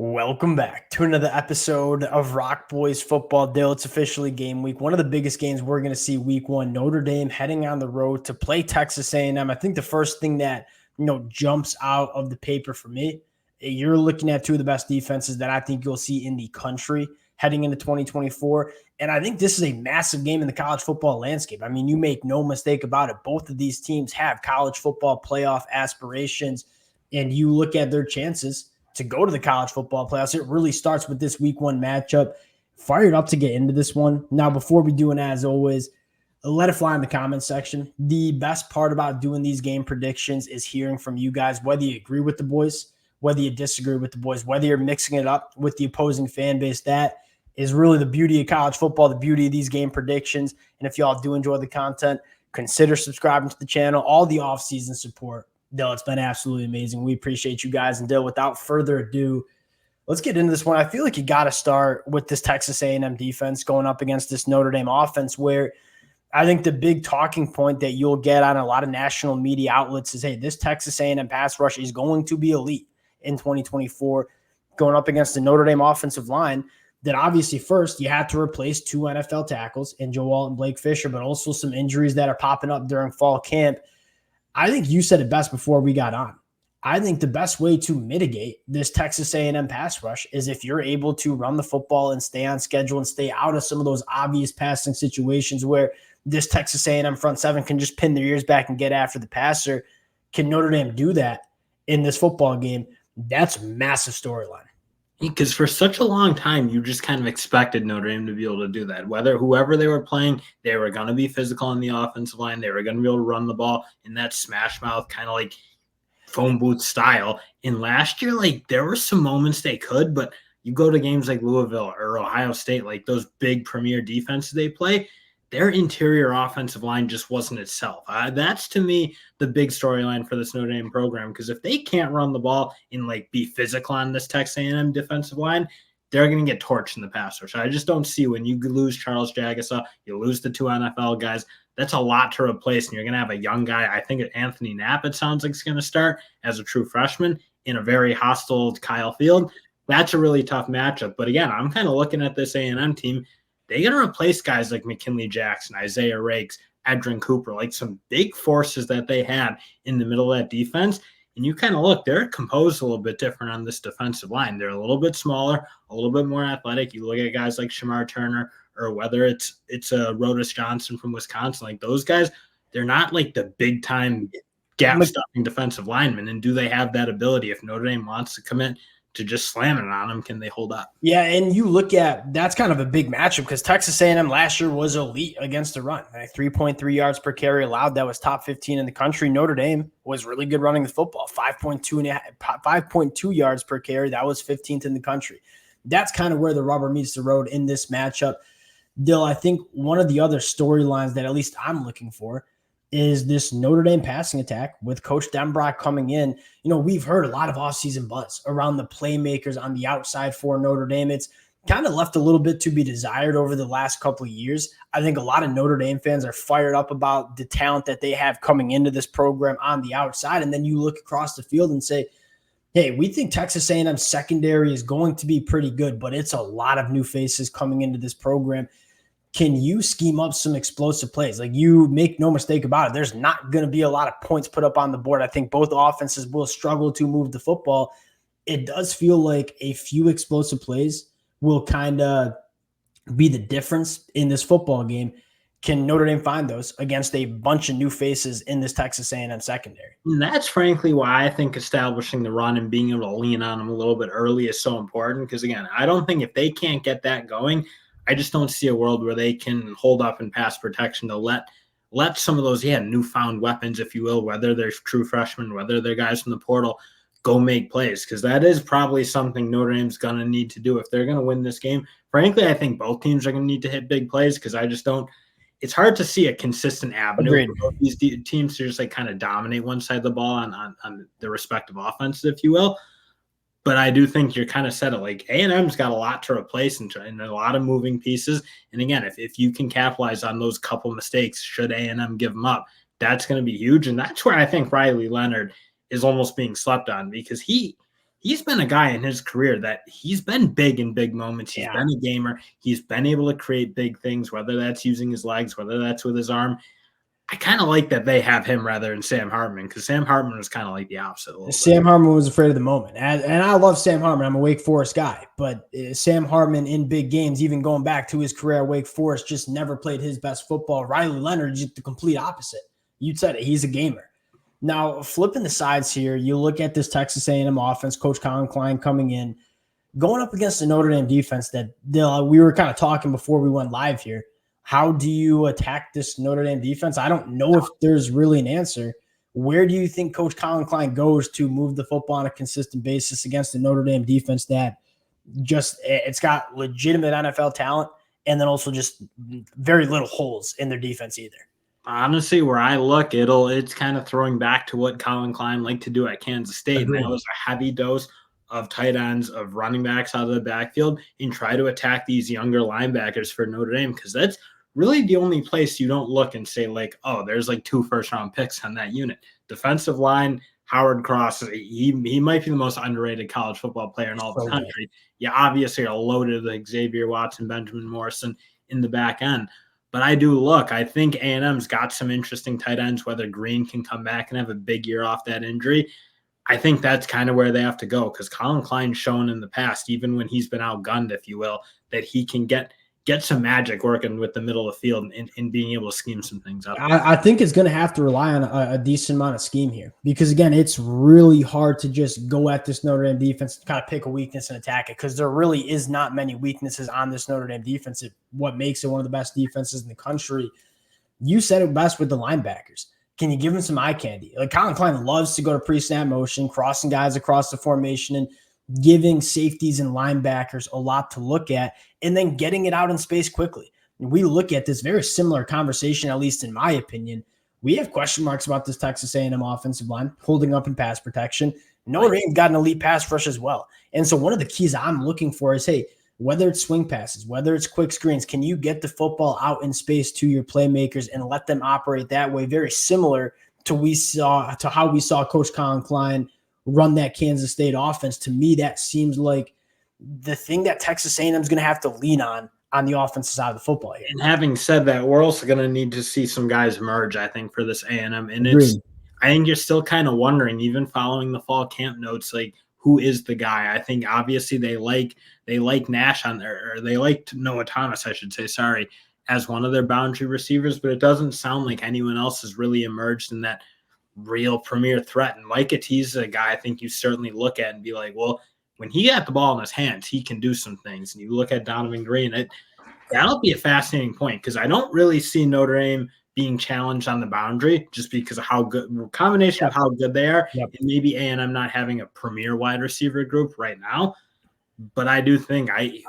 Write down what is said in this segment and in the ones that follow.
Welcome back to another episode of Rock Boys Football. Dale, it's officially game week. One of the biggest games we're going to see week one. Notre Dame heading on the road to play Texas A&M. I think the first thing that jumps out of the paper for me, you're looking at two of the best defenses that I think you'll see in the country heading into 2024. And I think this is a massive game in the college football landscape. I mean, you make no mistake about it. Both of these teams have college football playoff aspirations, and you look at their chances to go to the college football playoffs. It really starts with this week one matchup. Fired up to get into this one. Now, before we do, and as always, let it fly in the comments section. The best part about doing these game predictions is hearing from you guys, whether you agree with the boys, whether you disagree with the boys, whether you're mixing it up with the opposing fan base. That is really the beauty of college football, the beauty of these game predictions. And if y'all do enjoy the content, consider subscribing to the channel. All the off-season support, Dill, it's been absolutely amazing. We appreciate you guys. And Dill, without further ado, let's get into this one. I feel like you got to start with this Texas A&M defense going up against this Notre Dame offense, where I think the big talking point that you'll get on a lot of national media outlets is, hey, this Texas A&M pass rush is going to be elite in 2024, going up against the Notre Dame offensive line that obviously first you had to replace two NFL tackles in Joe Alt and Blake Fisher, but also some injuries that are popping up during fall camp. I think you said it best before we got on. I think the best way to mitigate this Texas A&M pass rush is if you're able to run the football and stay on schedule and stay out of some of those obvious passing situations where this Texas A&M front seven can just pin their ears back and get after the passer. Can Notre Dame do that in this football game? That's a massive storyline. Because for such a long time, you just kind of expected Notre Dame to be able to do that. Whoever they were playing, they were going to be physical on the offensive line. They were going to be able to run the ball in that smash mouth, kind of like phone booth style. And last year, there were some moments they could, but you go to games like Louisville or Ohio State, like those big premier defenses they play, their interior offensive line just wasn't itself. That's, to me, the big storyline for this Notre Dame program, because if they can't run the ball and be physical on this Texas A&M defensive line, they're going to get torched in the pass rush. I just don't see, when you lose Charles Jagasa, you lose the two NFL guys, that's a lot to replace, and you're going to have a young guy. I think Anthony Knapp, it sounds like, is going to start as a true freshman in a very hostile Kyle Field. That's a really tough matchup. But again, I'm kind of looking at this A&M team. They got to replace guys like McKinley Jackson, Isaiah Rakes, Edrin Cooper, like some big forces that they had in the middle of that defense. And you kind of look, they're composed a little bit different on this defensive line. They're a little bit smaller, a little bit more athletic. You look at guys like Shamar Turner, or whether it's Rodis Johnson from Wisconsin, like those guys, they're not like the big time gap stuffing defensive linemen. And do they have that ability? If Notre Dame wants to commit to just slamming it on them, can they hold up? Yeah, and you look at, that's kind of a big matchup because Texas A&M last year was elite against the run. 3.3 yards per carry allowed. That was top 15 in the country. Notre Dame was really good running the football, 5.2 yards per carry. That was 15th in the country. That's kind of where the rubber meets the road in this matchup. Dill, I think one of the other storylines that at least I'm looking for is this Notre Dame passing attack with Coach Denbrock coming in. We've heard a lot of offseason buzz around the playmakers on the outside for Notre Dame. It's kind of left a little bit to be desired over the last couple of years. I think a lot of Notre Dame fans are fired up about the talent that they have coming into this program on the outside. And then you look across the field and say, hey, we think Texas A&M secondary is going to be pretty good, but it's a lot of new faces coming into this program. Can you scheme up some explosive plays? You make no mistake about it. There's not going to be a lot of points put up on the board. I think both offenses will struggle to move the football. It does feel like a few explosive plays will kind of be the difference in this football game. Can Notre Dame find those against a bunch of new faces in this Texas A&M secondary? And that's frankly why I think establishing the run and being able to lean on them a little bit early is so important. Because again, I don't think if they can't get that going, I just don't see a world where they can hold up in pass protection to let some of those, newfound weapons, if you will, whether they're true freshmen, whether they're guys from the portal, go make plays. Because that is probably something Notre Dame's going to need to do if they're going to win this game. Frankly, I think both teams are going to need to hit big plays because I just don't – it's hard to see a consistent avenue for both these teams to just kind of dominate one side of the ball on the respective offenses, if you will. But I do think you're kind of set it. A&M's got a lot to replace and a lot of moving pieces. And again, if you can capitalize on those couple mistakes, should A&M give them up, that's going to be huge. And that's where I think Riley Leonard is almost being slept on because he he's been a guy in his career that he's been big in big moments. He's Yeah. been a gamer. He's been able to create big things, whether that's using his legs, whether that's with his arm. I kind of like that they have him rather than Sam Hartman, because Sam Hartman was kind of like the opposite a little Sam bit. Hartman was afraid of the moment. And I love Sam Hartman. I'm a Wake Forest guy. But Sam Hartman in big games, even going back to his career at Wake Forest, just never played his best football. Riley Leonard, just the complete opposite. You said it. He's a gamer. Now, flipping the sides here, you look at this Texas A&M offense, Coach Colin Klein coming in, going up against the Notre Dame defense that we were kind of talking before we went live here. How do you attack this Notre Dame defense? I don't know if there's really an answer. Where do you think Coach Colin Klein goes to move the football on a consistent basis against the Notre Dame defense that it's got legitimate NFL talent and then also just very little holes in their defense either? Honestly, where I look, it's kind of throwing back to what Colin Klein liked to do at Kansas State. Agreed. And that was a heavy dose of tight ends, of running backs out of the backfield, and try to attack these younger linebackers for Notre Dame, because that's really the only place you don't look and say, like, oh, there's like 2 first-round picks on that unit. Defensive line, Howard Cross, he might be the most underrated college football player in all the country. Yeah, obviously are loaded like Xavier Watson, Benjamin Morrison in the back end. But I think A&M's got some interesting tight ends, whether Green can come back and have a big year off that injury. I think that's kind of where they have to go, because Colin Klein's shown in the past, even when he's been outgunned, if you will, that he can get some magic working with the middle of the field and being able to scheme some things up. I think it's going to have to rely on a decent amount of scheme here, because, again, it's really hard to just go at this Notre Dame defense and kind of pick a weakness and attack it, because there really is not many weaknesses on this Notre Dame defense. What makes it one of the best defenses in the country. You said it best with the linebackers. Can you give them some eye candy? Like, Colin Klein loves to go to pre-snap motion, crossing guys across the formation and giving safeties and linebackers a lot to look at, and then getting it out in space quickly. And we look at this very similar conversation, at least in my opinion. We have question marks about this Texas A&M offensive line holding up in pass protection. Notre Dame's got an elite pass rush as well. And so one of the keys I'm looking for is, hey, whether it's swing passes, whether it's quick screens, can you get the football out in space to your playmakers and let them operate that way? Very similar to how we saw Coach Colin Klein run that Kansas State offense. To me, that seems like the thing that Texas A&M is going to have to lean on the offensive side of the football here. And having said that, we're also going to need to see some guys emerge, I think, for this A&M. And I think you're still kind of wondering, even following the fall camp notes, like, who is the guy? I think obviously they like Nash on there, or they like Noah Thomas, I should say, as one of their boundary receivers, but it doesn't sound like anyone else has really emerged in that real premier threat. And Mike Elko is a guy I think you certainly look at and be like, well, when he got the ball in his hands, he can do some things. And you look at Donovan Green, that'll be a fascinating point, because I don't really see Notre Dame being challenged on the boundary just because of how good, combination of how good they are, and maybe A&M not having a premier wide receiver group right now. But I do think I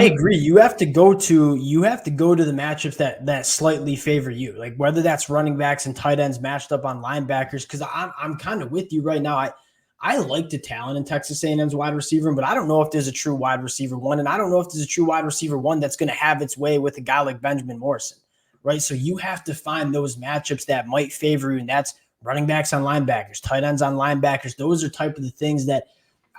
agree. You have to go to the matchups that slightly favor you, like whether that's running backs and tight ends matched up on linebackers. Because I'm kind of with you right now. I like the talent in Texas A&M's wide receiver, but I don't know if there's a true wide receiver one, and I don't know if there's a true wide receiver one that's going to have its way with a guy like Benjamin Morrison, right? So you have to find those matchups that might favor you, and that's running backs on linebackers, tight ends on linebackers. Those are type of the things that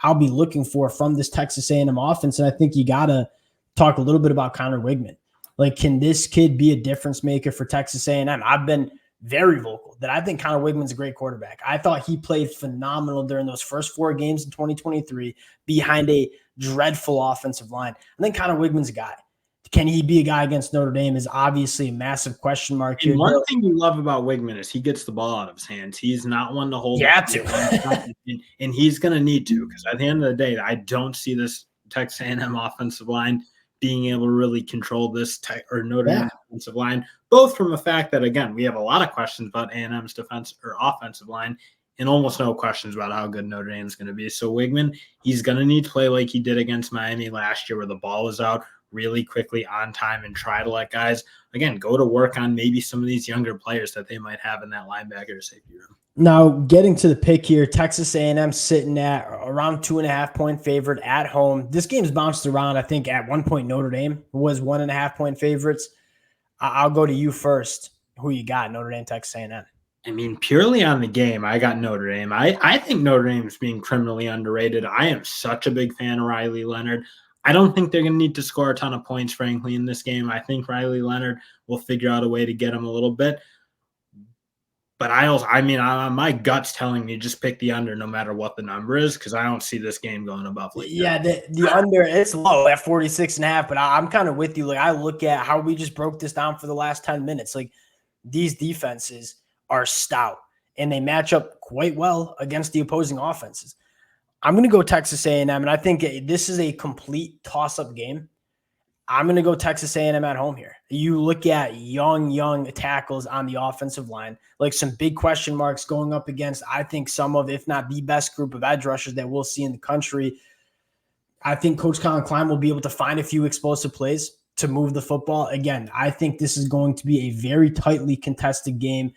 I'll be looking for from this Texas A&M offense. And I think you got to talk a little bit about Connor Wigman. Like, can this kid be a difference maker for Texas A&M? I've been very vocal that I think Connor Wigman's a great quarterback. I thought he played phenomenal during those first 4 games in 2023 behind a dreadful offensive line. I think Connor Wigman's a guy. Can he be a guy against Notre Dame is obviously a massive question mark here. And one thing you love about Wigman is he gets the ball out of his hands. He's not one to hold. And he's going to need to, because at the end of the day, I don't see this Texas A&M offensive line being able to really control this Notre Dame offensive line, both from the fact that, again, we have a lot of questions about A&M's defense or offensive line and almost no questions about how good Notre Dame is going to be. So Wigman, he's going to need to play like he did against Miami last year, where the ball was out really quickly on time and try to let guys, again, go to work on maybe some of these younger players that they might have in that linebacker safety room. Now, getting to the pick here, Texas A&M sitting at around 2.5-point favorite at home. This game's bounced around. I think at one point Notre Dame was 1.5-point favorites. I'll go to you first. Who you got, Notre Dame, Texas A&M? I mean, purely on the game, I got Notre Dame. I think Notre Dame's being criminally underrated. I am such a big fan of Riley Leonard. I don't think they're going to need to score a ton of points, frankly, in this game. I think Riley Leonard will figure out a way to get him a little bit. But my gut's telling me just pick the under no matter what the number is, because I don't see this game going above like yeah, the under, it's low at 46.5, but I'm kind of with you. Like, I look at how we just broke this down for the last 10 minutes. Like, these defenses are stout and they match up quite well against the opposing offenses. I'm going to go Texas A&M, and I think this is a complete toss-up game. I'm going to go Texas A&M at home here. You look at young tackles on the offensive line, like some big question marks going up against, I think, some of, if not the best group of edge rushers that we'll see in the country. I think Coach Colin Klein will be able to find a few explosive plays to move the football. Again, I think this is going to be a very tightly contested game.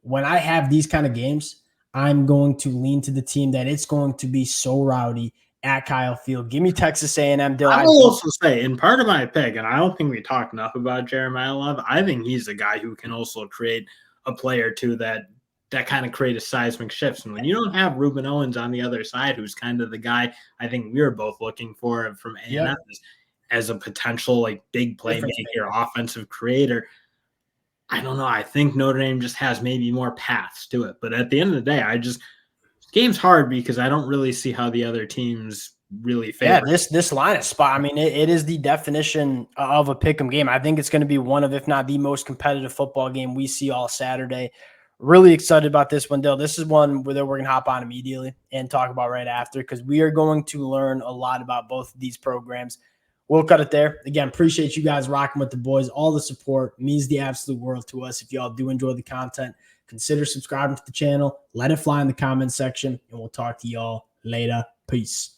When I have these kind of games, I'm going to lean to the team that it's going to be so rowdy at Kyle Field. Give me Texas A&M. I will also say, in part of my pick, and I don't think we talk enough about Jeremiah Love, I think he's a guy who can also create a play or two that kind of create a seismic shifts. And when you don't have Ruben Owens on the other side, who's kind of the guy I think we were both looking for from A&M as a potential like big playmaker, offensive creator, I don't know. I think Notre Dame just has maybe more paths to it. But at the end of the day, game's hard because I don't really see how the other teams really favor. Yeah, this line is spot. I mean, it is the definition of a pick'em game. I think it's going to be one of, if not the most competitive football game we see all Saturday. Really excited about this one, Dale. This is one where we're going to hop on immediately and talk about right after, because we are going to learn a lot about both of these programs. We'll cut it there. Again, appreciate you guys rocking with the boys. All the support means the absolute world to us. If y'all do enjoy the content, consider subscribing to the channel. Let it fly in the comments section, and we'll talk to y'all later. Peace.